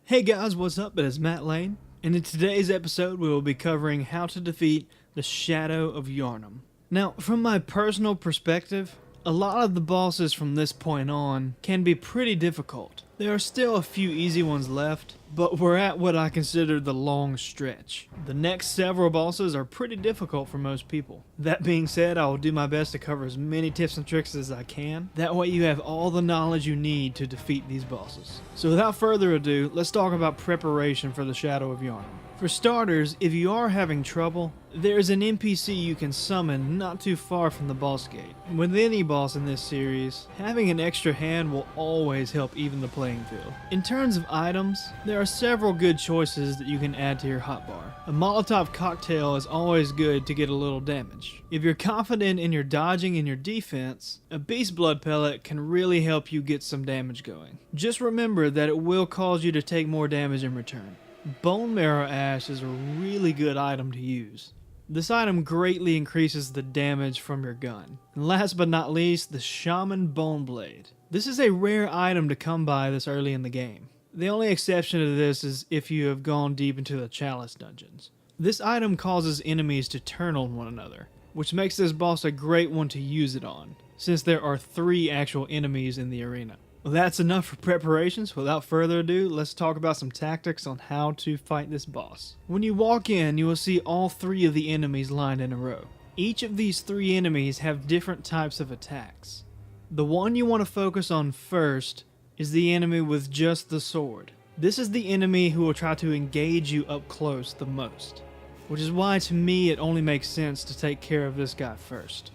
Hey guys, what's up? It is Matt Lane, and in today's episode we will be covering how to defeat the Shadow of Yharnam. Now, from my personal perspective, a lot of the bosses from this point on can be pretty difficult. There are still a few easy ones left, but we're at what I consider the long stretch. The next several bosses are pretty difficult for most people. That being said, I will do my best to cover as many tips and tricks as I can. That way you have all the knowledge you need to defeat these bosses. So without further ado, let's talk about preparation for the Shadow of Yharnam. For starters, if you are having trouble, there is an NPC you can summon not too far from the boss gate. With any boss in this series, having an extra hand will always help even the playing field. In terms of items, there are several good choices that you can add to your hotbar. A Molotov cocktail is always good to get a little damage. If you're confident in your dodging and your defense, a Beast Blood pellet can really help you get some damage going. Just remember that it will cause you to take more damage in return. Bone Marrow Ash is a really good item to use. This item greatly increases the damage from your gun. And last but not least, the Shaman Bone Blade. This is a rare item to come by this early in the game. The only exception to this is if you have gone deep into the Chalice dungeons. This item causes enemies to turn on one another, which makes this boss a great one to use it on, since there are 3 actual enemies in the arena. Well, that's enough for preparations. Without further ado, let's talk about some tactics on how to fight this boss. When you walk in, you will see all 3 of the enemies lined in a row. Each of these 3 enemies have different types of attacks. The one you want to focus on first is the enemy with just the sword. This is the enemy who will try to engage you up close the most, which is why to me it only makes sense to take care of this guy first.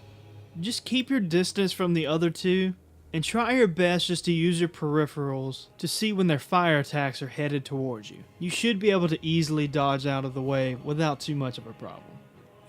Just keep your distance from the other 2, and try your best just to use your peripherals to see when their fire attacks are headed towards you. You should be able to easily dodge out of the way without too much of a problem.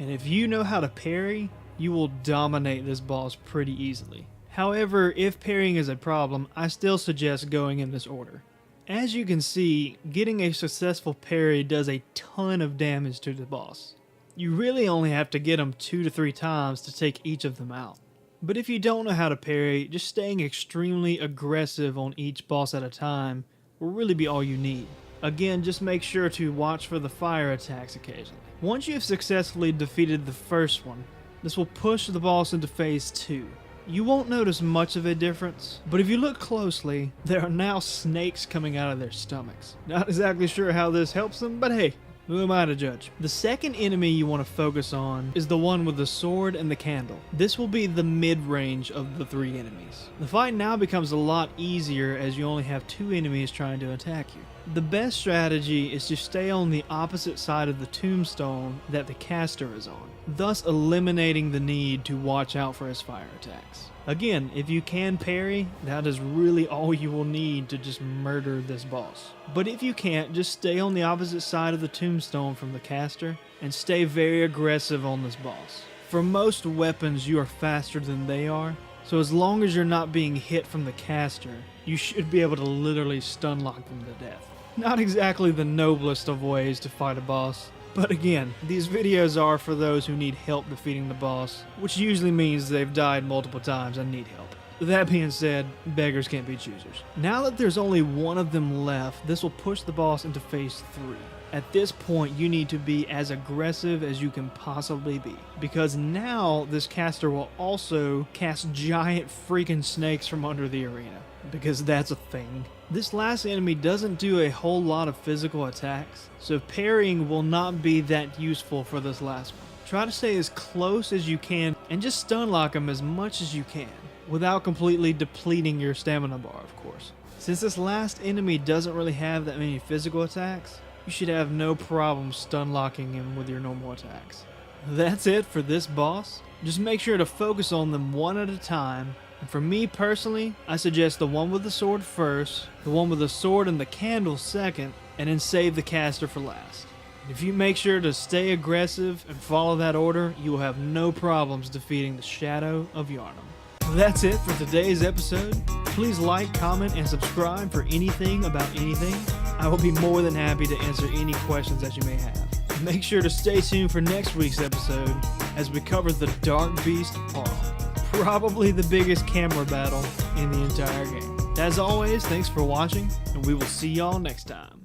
And if you know how to parry, you will dominate this boss pretty easily. However, if parrying is a problem, I still suggest going in this order. As you can see, getting a successful parry does a ton of damage to the boss. You really only have to get them 2 to 3 times to take each of them out. But if you don't know how to parry, just staying extremely aggressive on each boss at a time will really be all you need. Again, just make sure to watch for the fire attacks occasionally. Once you have successfully defeated the first one, this will push the boss into phase 2. You won't notice much of a difference, but if you look closely, there are now snakes coming out of their stomachs. Not exactly sure how this helps them, but hey, who am I to judge? The second enemy you want to focus on is the one with the sword and the candle. This will be the mid-range of the 3 enemies. The fight now becomes a lot easier as you only have 2 enemies trying to attack you. The best strategy is to stay on the opposite side of the tombstone that the caster is on, thus eliminating the need to watch out for his fire attacks. Again, if you can parry, that is really all you will need to just murder this boss. But if you can't, just stay on the opposite side of the tombstone from the caster and stay very aggressive on this boss. For most weapons, you are faster than they are, so as long as you're not being hit from the caster, you should be able to literally stun lock them to death. Not exactly the noblest of ways to fight a boss, but again, these videos are for those who need help defeating the boss, which usually means they've died multiple times and need help. That being said, beggars can't be choosers. Now that there's only one of them left, this will push the boss into phase 3. At this point, you need to be as aggressive as you can possibly be, because now this caster will also cast giant freaking snakes from under the arena, because that's a thing. This last enemy doesn't do a whole lot of physical attacks, so parrying will not be that useful for this last one. Try to stay as close as you can and just stun lock him as much as you can, without completely depleting your stamina bar, of course. Since this last enemy doesn't really have that many physical attacks, you should have no problem stun locking him with your normal attacks. That's it for this boss. Just make sure to focus on them one at a time. And for me personally, I suggest the one with the sword first, the one with the sword and the candle second, and then save the caster for last. If you make sure to stay aggressive and follow that order, you will have no problems defeating the Shadow of Yharnam. That's it for today's episode. Please like, comment, and subscribe for anything about anything. I will be more than happy to answer any questions that you may have. Make sure to stay tuned for next week's episode as we cover the Dark Beast Parl. Probably the biggest camera battle in the entire game. As always, thanks for watching, and we will see y'all next time.